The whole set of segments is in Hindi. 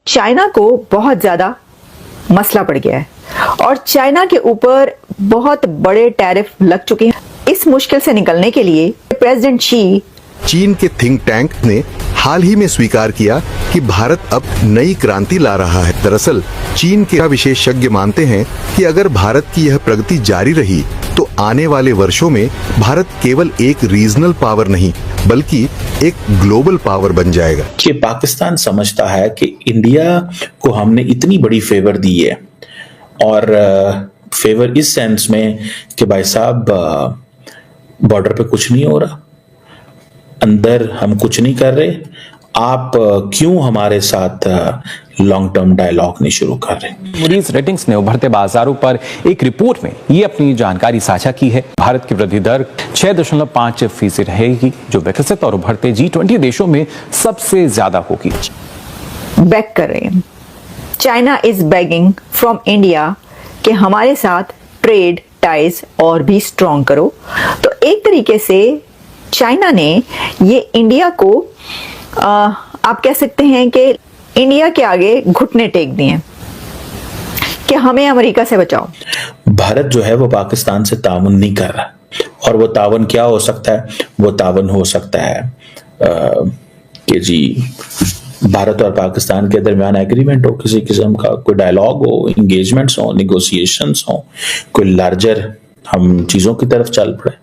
चाइना को बहुत ज्यादा मसला पड़ गया है और चाइना के ऊपर बहुत बड़े टैरिफ लग चुके हैं। इस मुश्किल से निकलने के लिए प्रेसिडेंट शी चीन के थिंक टैंक ने हाल ही में स्वीकार किया कि भारत अब नई क्रांति ला रहा है। दरअसल चीन के विशेषज्ञ मानते हैं कि अगर भारत की यह प्रगति जारी रही तो आने वाले वर्षों में भारत केवल एक रीजनल पावर नहीं बल्कि एक ग्लोबल पावर बन जाएगा। कि पाकिस्तान समझता है कि इंडिया को हमने इतनी बड़ी फेवर दी है और फेवर इस सेंस में कि भाई साहब बॉर्डर पे कुछ नहीं हो रहा, अंदर हम कुछ नहीं कर रहे, आप क्यों हमारे साथ लॉन्ग टर्म डायलॉग नहीं शुरू कर रहे। मूडीज रेटिंग्स ने उभरते बाजारों पर एक रिपोर्ट में ये अपनी जानकारी साझा की है। भारत की वृद्धि दर 6.5% रहेगी, जो विकसित और उभरते G20 देशों में सबसे ज्यादा होगी। बैक कर रहे हैं। China is begging from India कि हमारे साथ ट्रेड टाइज और भी स्ट्रॉन्ग करो। तो एक तरीके से चाइना ने ये इंडिया को आप कह सकते हैं कि इंडिया के आगे घुटने टेक दिए कि हमें अमेरिका से बचाओ। भारत जो है वो पाकिस्तान से ताउन नहीं कर रहा, और वो ताउन क्या हो सकता है? वो ताउन हो सकता है कि जी भारत और पाकिस्तान के दरमियान एग्रीमेंट हो, किसी किस्म का कोई डायलॉग हो, इंगेजमेंट्स हो, निगोशिएशंस हो, कोई लार्जर हम चीजों की तरफ चल पड़े।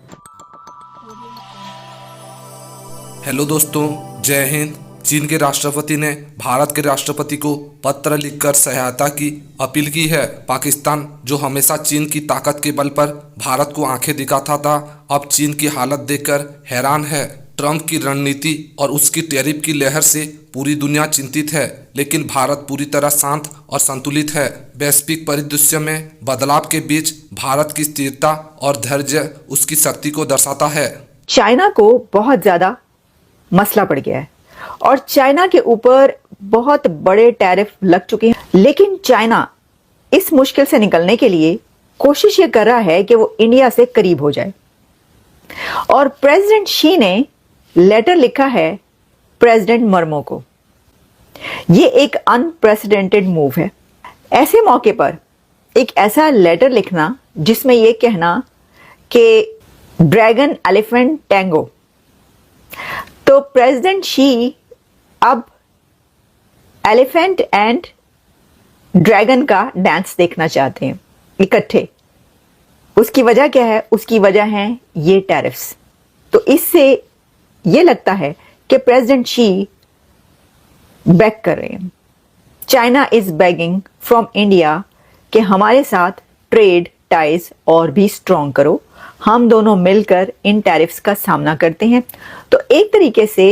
हेलो दोस्तों, जय हिंद। चीन के राष्ट्रपति ने भारत के राष्ट्रपति को पत्र लिखकर सहायता की अपील की है। पाकिस्तान जो हमेशा चीन की ताकत के बल पर भारत को आंखें दिखाता था, अब चीन की हालत देखकर हैरान है। ट्रंप की रणनीति और उसकी टैरिफ की लहर से पूरी दुनिया चिंतित है, लेकिन भारत पूरी तरह शांत और संतुलित है। वैश्विक परिदृश्य में बदलाव के बीच भारत की स्थिरता और धैर्य उसकी शक्ति को दर्शाता है। चाइना को बहुत ज्यादा मसला पड़ गया है और चाइना के ऊपर बहुत बड़े टैरिफ लग चुके हैं, लेकिन चाइना इस मुश्किल से निकलने के लिए कोशिश ये कर रहा है कि वो इंडिया से करीब हो जाए। और प्रेसिडेंट शी ने लेटर लिखा है प्रेसिडेंट मर्मो को। ये एक अनप्रेसिडेंटेड मूव है। ऐसे मौके पर एक ऐसा लेटर लिखना जिसमें ये कहना कि ड्रैगन एलिफेंट टैंगो। तो प्रेसिडेंट शी अब एलिफेंट एंड ड्रैगन का डांस देखना चाहते हैं इकट्ठे। उसकी वजह क्या है? उसकी वजह है ये टैरिफ्स। तो इससे ये लगता है कि प्रेसिडेंट शी बैक कर रहे हैं। China is begging from India कि हमारे साथ ट्रेड टाइज और भी स्ट्रॉन्ग करो, हम दोनों मिलकर इन टैरिफ्स का सामना करते हैं। तो एक तरीके से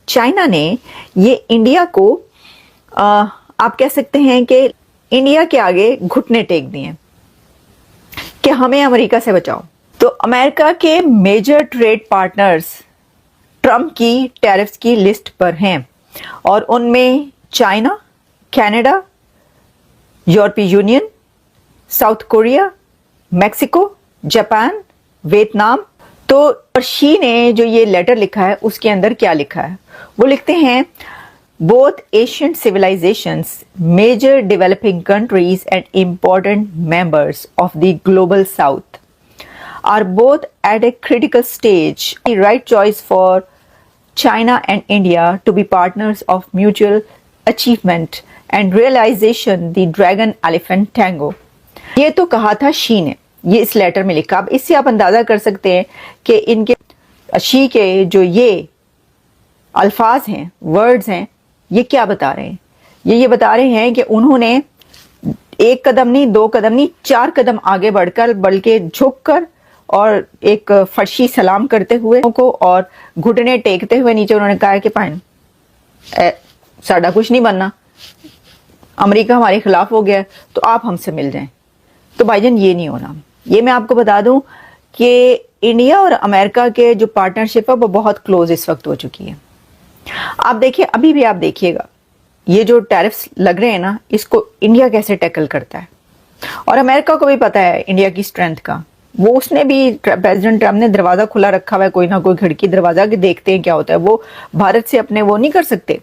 चाइना ने ये इंडिया को आप कह सकते हैं कि इंडिया के आगे घुटने टेक दिए कि हमें अमेरिका से बचाओ। तो अमेरिका के मेजर ट्रेड पार्टनर्स ट्रंप की टैरिफ्स की लिस्ट पर हैं और उनमें चाइना, कनाडा, यूरोपीय union, south Korea, Mexico, Japan, Vietnam. तो शी ने जो ये लेटर लिखा है उसके अंदर क्या लिखा है? वो लिखते हैं both Asian civilizations, major developing countries and important members of the global south are both at a critical stage. The right choice for China and India to be partners of mutual achievement and realization the Dragon Elephant Tango. ये तो कहा था शी ने, ये इस लेटर में लिखा। अब इससे आप अंदाजा कर सकते हैं कि इनके शी के जो ये अल्फाज हैं, वर्ड्स हैं, ये क्या बता रहे हैं? ये बता रहे हैं कि उन्होंने एक कदम नहीं, दो कदम नहीं, 4 कदम आगे बढ़कर, बल्कि झुककर और एक फर्शी सलाम करते हुए को और घुटने टेकते हुए नीचे उन्होंने कहा कि पाइन साडा कुछ नहीं बनना, अमेरिका हमारे खिलाफ हो गया, तो आप हमसे मिल जाएं। तो भाईजान ये नहीं होना। ये मैं आपको बता दूं कि इंडिया और अमेरिका के जो पार्टनरशिप है वो बहुत क्लोज इस वक्त हो चुकी है। आप देखिए, अभी भी आप देखिएगा ये जो टैरिफ्स लग रहे हैं ना, इसको इंडिया कैसे टैकल करता है। और अमेरिका को भी पता है इंडिया की स्ट्रेंथ का। वो उसने भी, प्रेसिडेंट ट्रम्प ने दरवाजा खुला रखा हुआ है, कोई ना कोई खिड़की दरवाजा के देखते हैं क्या होता है। वो भारत से अपने वो नहीं कर सकते,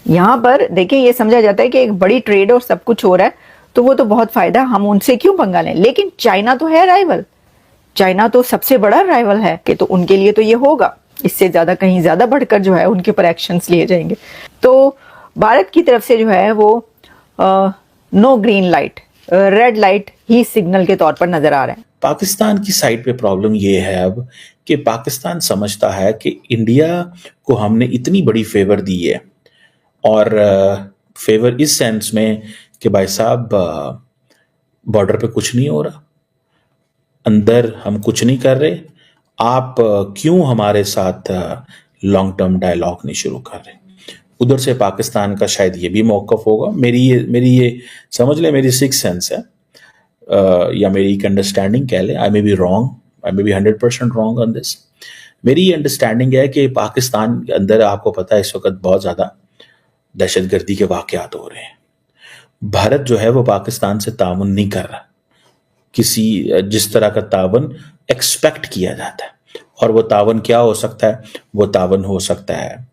यहाँ पर देखिए ये समझा जाता है कि एक बड़ी ट्रेड और सब कुछ हो रहा है तो वो तो बहुत फायदा, हम उनसे क्यों पंगा लें। लेकिन चाइना तो है राइवल, चाइना तो सबसे बड़ा राइवल है कि तो उनके लिए तो ये होगा, इससे ज्यादा कहीं ज्यादा बढ़कर जो है उनके ऊपर एक्शंस लिए जाएंगे। तो भारत की तरफ से जो है वो no green light, red light ही सिग्नल के तौर पर नजर आ रहे हैं। पाकिस्तान की साइड पे प्रॉब्लम ये है अब कि पाकिस्तान समझता है कि इंडिया को हमने इतनी बड़ी फेवर दी है, और फेवर इस सेंस में कि भाई साहब बॉर्डर पे कुछ नहीं हो रहा, अंदर हम कुछ नहीं कर रहे, आप क्यों हमारे साथ लॉन्ग टर्म डायलॉग नहीं शुरू कर रहे। उधर से पाकिस्तान का शायद ये भी मौकफ होगा। मेरी ये समझ ले, मेरी सिक्स सेंस है, या मेरी एक अंडरस्टैंडिंग कह ले, I may be wrong, I may be 100% wrong on this. मेरी ये अंडरस्टैंडिंग है कि पाकिस्तान के अंदर आपको पता है इस वक्त बहुत ज़्यादा दहशतगर्दी के वाक़यात हो रहे हैं। भारत जो है वो पाकिस्तान से ताउन नहीं कर रहा, किसी जिस तरह का तावन एक्सपेक्ट किया जाता है। और वो तावन क्या हो सकता है? वो तावन हो सकता है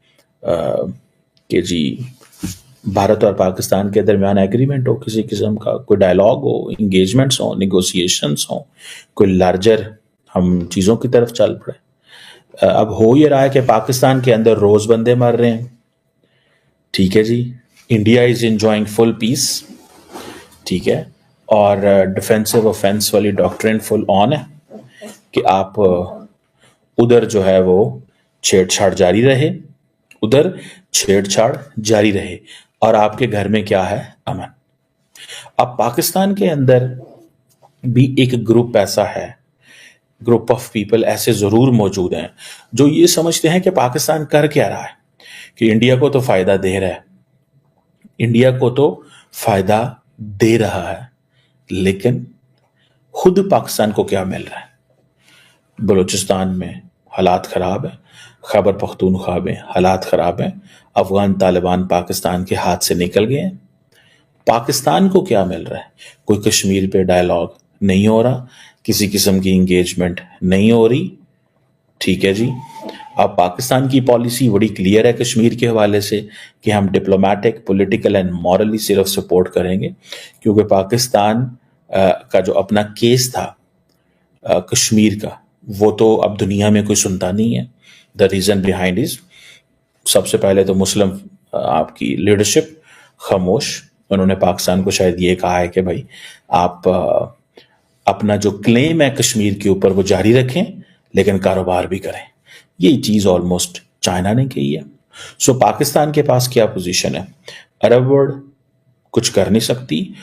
कि जी भारत और पाकिस्तान के दरमियान एग्रीमेंट हो, किसी किस्म का कोई डायलॉग हो, इंगेजमेंट्स हो, निगोशिएशंस हो, कोई लार्जर हम चीज़ों की तरफ चल पड़े। अब हो ये रहा है कि पाकिस्तान के अंदर रोज बंदे मर रहे हैं, ठीक है जी, India is enjoying full peace, ठीक है, और डिफेंसिव ऑफेंस वाली डॉक्ट्रिन फुल ऑन है कि आप उधर जो है वो छेड़छाड़ जारी रहे, उधर छेड़छाड़ जारी रहे, और आपके घर में क्या है? अमन। अब पाकिस्तान के अंदर भी एक ग्रुप ऐसा है, ग्रुप ऑफ पीपल ऐसे जरूर मौजूद हैं जो ये समझते हैं कि पाकिस्तान कर क्या रहा है, कि इंडिया को तो फायदा दे रहा है, इंडिया को तो फायदा दे रहा है, लेकिन खुद पाकिस्तान को क्या मिल रहा है? बलूचिस्तान में हालात खराब है, खैबर पख्तूनख्वा में हालात खराब हैं, अफगान तालिबान पाकिस्तान के हाथ से निकल गए हैं। पाकिस्तान को क्या मिल रहा है? कोई कश्मीर पे डायलॉग नहीं हो रहा, किसी किस्म की इंगेजमेंट नहीं हो रही, ठीक है जी। अब पाकिस्तान की पॉलिसी बड़ी क्लियर है कश्मीर के हवाले से कि हम डिप्लोमेटिक, पॉलिटिकल एंड मॉरली सिर्फ सपोर्ट करेंगे, क्योंकि पाकिस्तान का जो अपना केस था कश्मीर का, वो तो अब दुनिया में कोई सुनता नहीं है। द रीजन बिहाइंड इज, सबसे पहले तो मुस्लिम आपकी लीडरशिप खामोश, उन्होंने पाकिस्तान को शायद ये कहा है कि भाई आप अपना जो क्लेम है कश्मीर के ऊपर वो जारी रखें, लेकिन कारोबार भी करें। ये चीज ऑलमोस्ट चाइना ने कही है। सो पाकिस्तान के पास क्या पोजीशन है? अरब वर्ल्ड कुछ कर नहीं सकती,